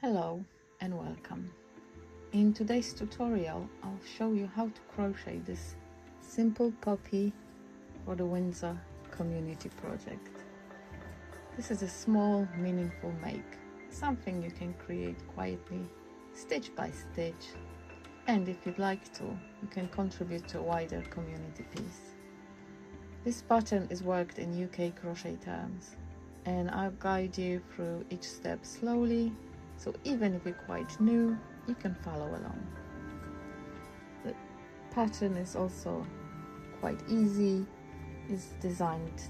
Hello and welcome. In today's tutorial, I'll show you how to crochet this simple poppy for the Windsor Community Project. This is a small, meaningful make, something you can create quietly, stitch by stitch, and if you'd like to, you can contribute to a wider community piece. This pattern is worked in UK crochet terms, and I'll guide you through each step slowly, so even if you're quite new, you can follow along. The pattern is also quite easy. It's designed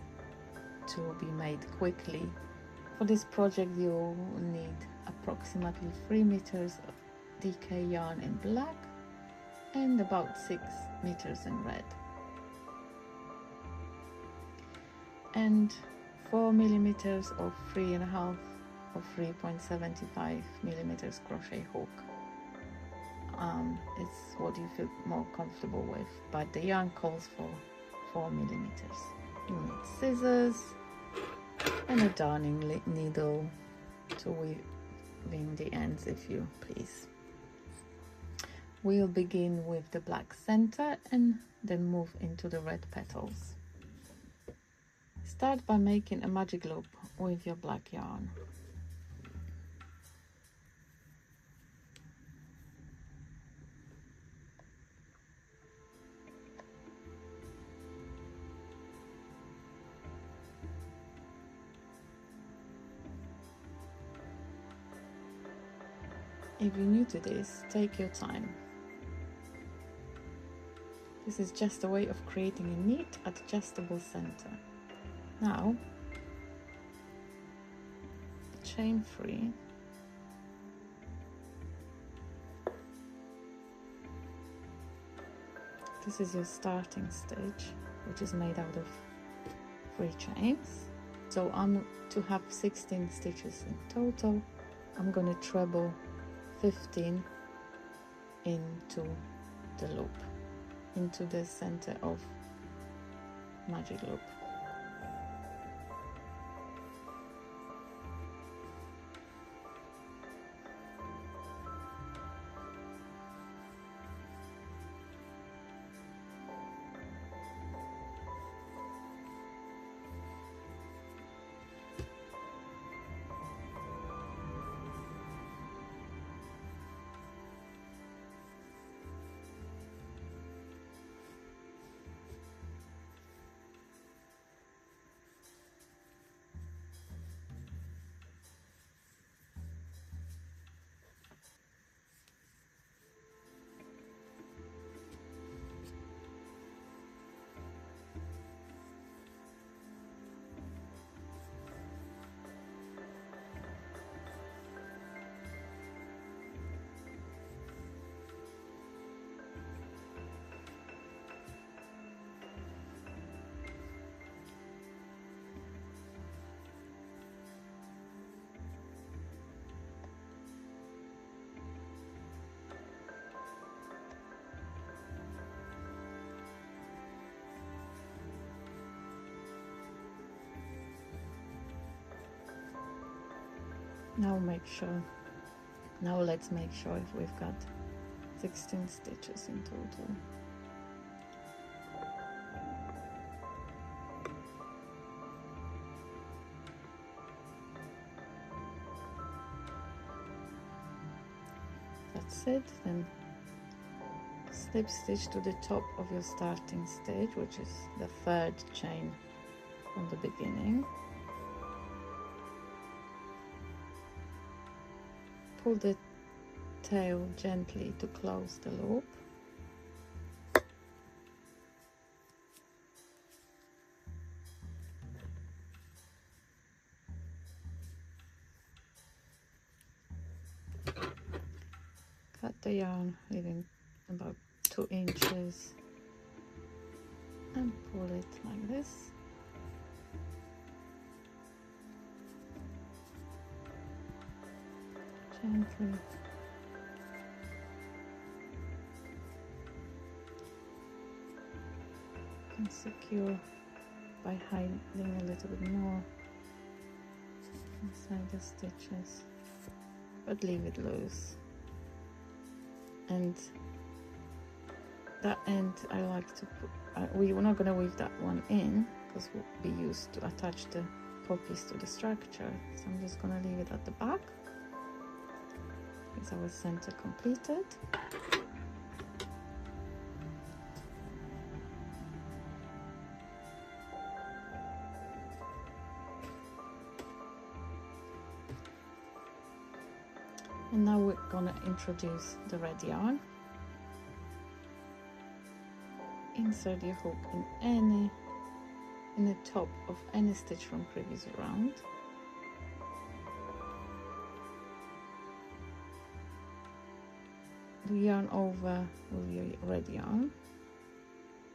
to be made quickly. For this project you'll need approximately 3 meters of DK yarn in black and about 6 meters in red, and 4 millimeters of 3.5 or 3.75 millimeters crochet hook. It's what you feel more comfortable with, but the yarn calls for 4 millimeters. You need scissors and a darning needle to weave in the ends if you please. We'll begin with the black center and then move into the red petals. Start by making a magic loop with your black yarn. If you're new to this, take your time. This is just a way of creating a neat adjustable center. Now, chain 3. This is your starting stitch, which is made out of 3 chains. So I'm to have 16 stitches in total. I'm going to treble 15 into the loop, into the center of magic loop. Now let's make sure if we've got 16 stitches in total. That's it. Then slip stitch to the top of your starting stitch, which is the 3rd chain from the beginning. Pull the tail gently to close the loop. Cut the yarn, leaving about 2 inches, and pull it like this. Gently. And secure by hiding a little bit more inside the stitches. but leave it loose. And that end I like to put, we're not going to weave that one in because we'll be used to attach the poppies to the structure, so I'm just going to leave it at the back. Is our center completed. And now we're going to introduce the red yarn. Insert your hook in the top of any stitch from previous round. The yarn over with your red yarn,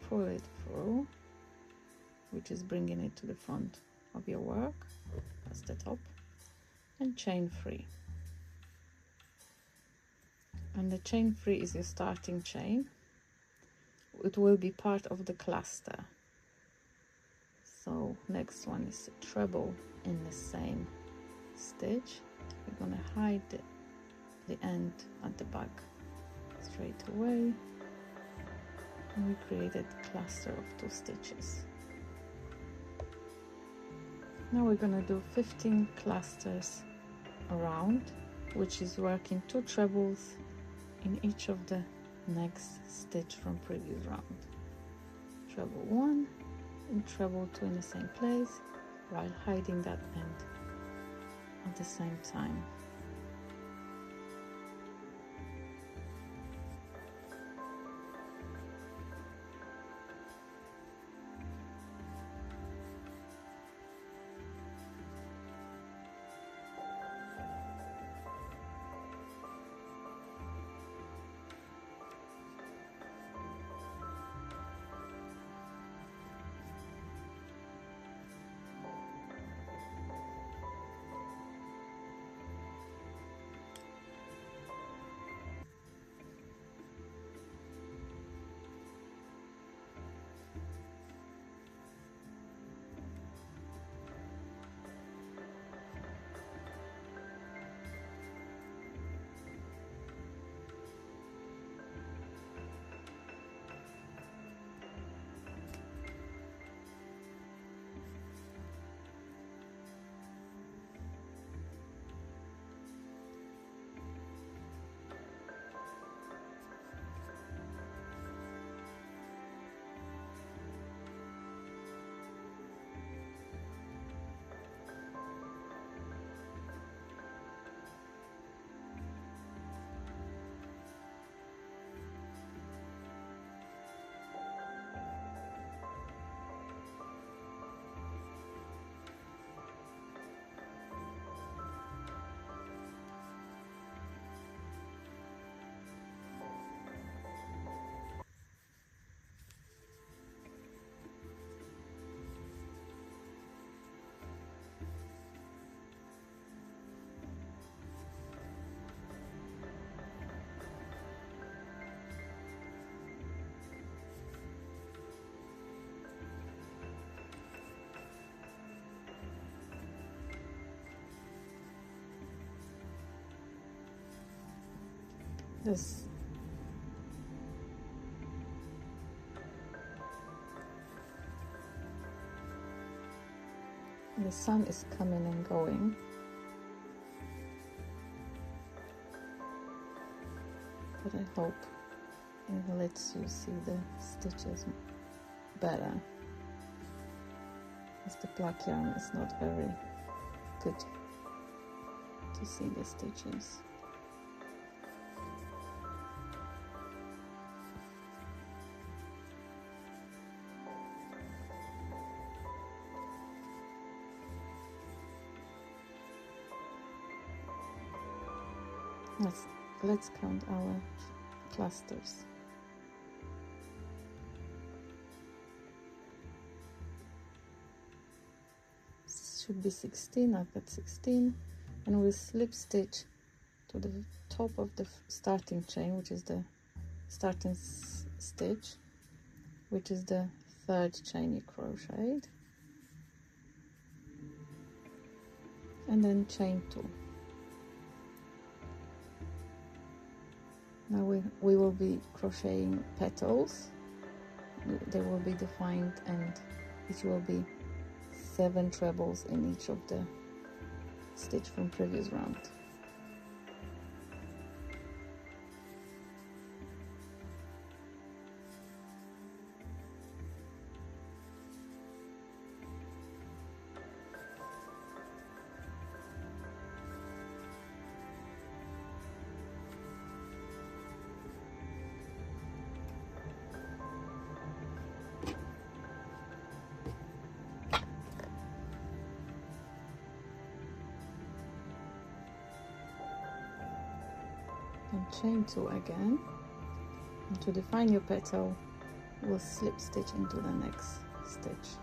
pull it through, which is bringing it to the front of your work, that's the top, and chain 3. And the chain 3 is your starting chain. It will be part of the cluster. So next one is a treble in the same stitch. We're going to hide the end at the back straight away, and we created a cluster of 2 stitches. Now we're going to do 15 clusters around, which is working 2 trebles in each of the next stitch from previous round. Treble 1 and treble 2 in the same place, while hiding that end at the same time. This the sun is coming and going, but I hope it lets you see the stitches better, as the black yarn is not very good to see the stitches. Let's count our clusters. Should be 16. I've got 16, and we'll slip stitch to the top of the starting chain, which is the starting stitch, which is the 3rd chain you crocheted, and then chain 2. Now we will be crocheting petals. They will be defined, and it will be 7 trebles in each of the stitch from previous round. And chain 2 again, and to define your petal we'll slip stitch into the next stitch,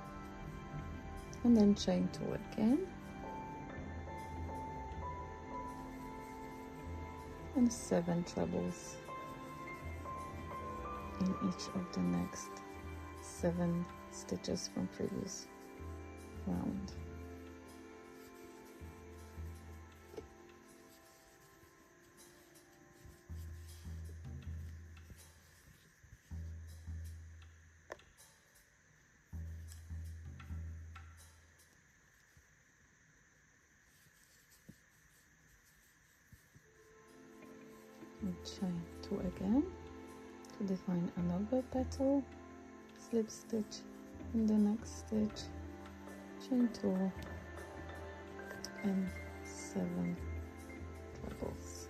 and then chain 2 again, and 7 trebles in each of the next 7 stitches from previous round. And chain 2 again to define another petal, slip stitch in the next stitch, chain 2, and 7 trebles.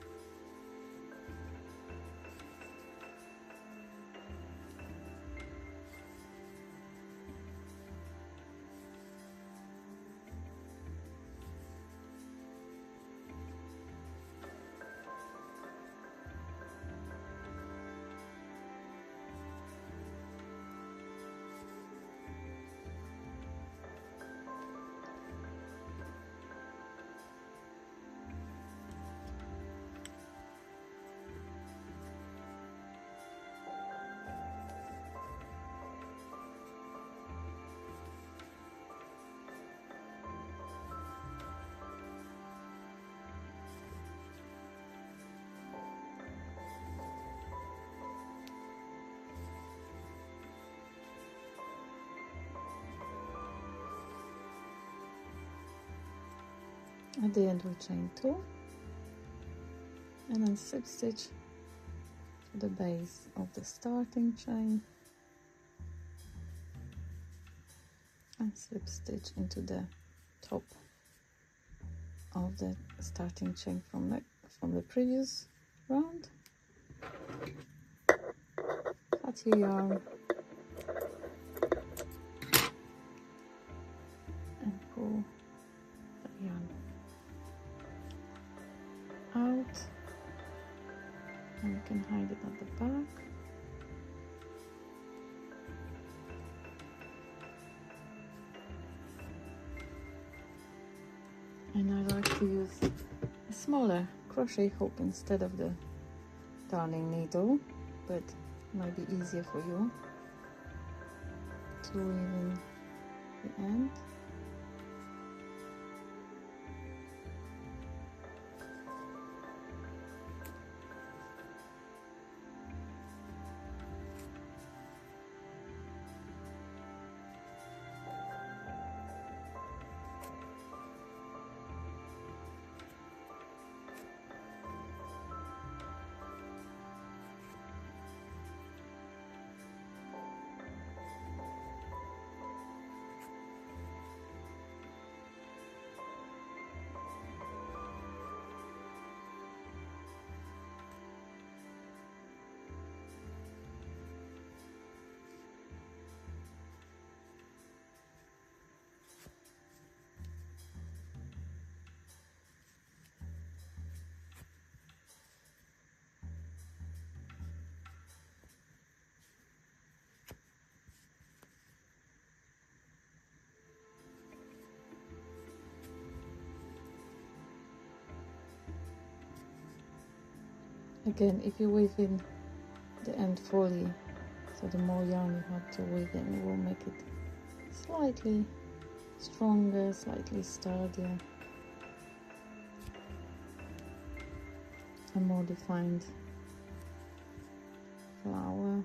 At the end we chain 2 and then slip stitch to the base of the starting chain and slip stitch into the top of the starting chain from the previous round. Cut your yarn and pull the yarn out, and you can hide it at the back. And I like to use a smaller crochet hook instead of the darning needle, but it might be easier for you to weave in the end. Again, if you weave in the end fully, so the more yarn you have to weave in, it will make it slightly stronger, slightly sturdier, and more defined flower,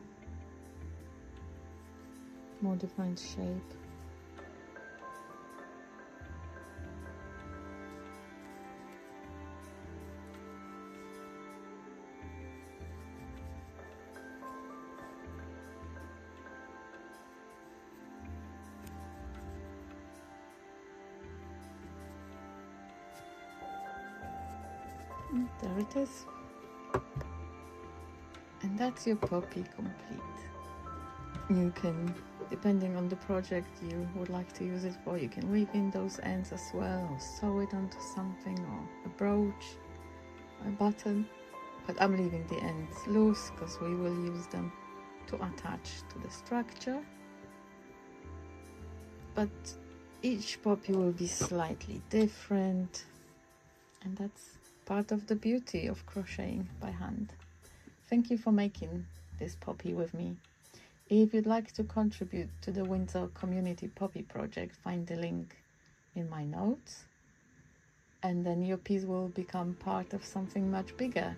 more defined shape. And there it is. And that's your poppy complete. You can, depending on the project you would like to use it for, you can weave in those ends as well, or sew it onto something, or a brooch, a button. But I'm leaving the ends loose because we will use them to attach to the structure. But each poppy will be slightly different, and that's part of the beauty of crocheting by hand. Thank you for making this poppy with me. If you'd like to contribute to the Windsor Community Poppy Project, find the link in my notes, and then your piece will become part of something much bigger.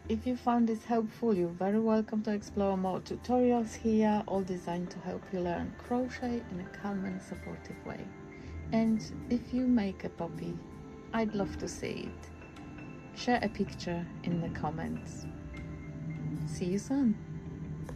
If you found this helpful, you're very welcome to explore more tutorials here, all designed to help you learn crochet in a calm and supportive way. And if you make a poppy, I'd love to see it. Share a picture in the comments. See you soon.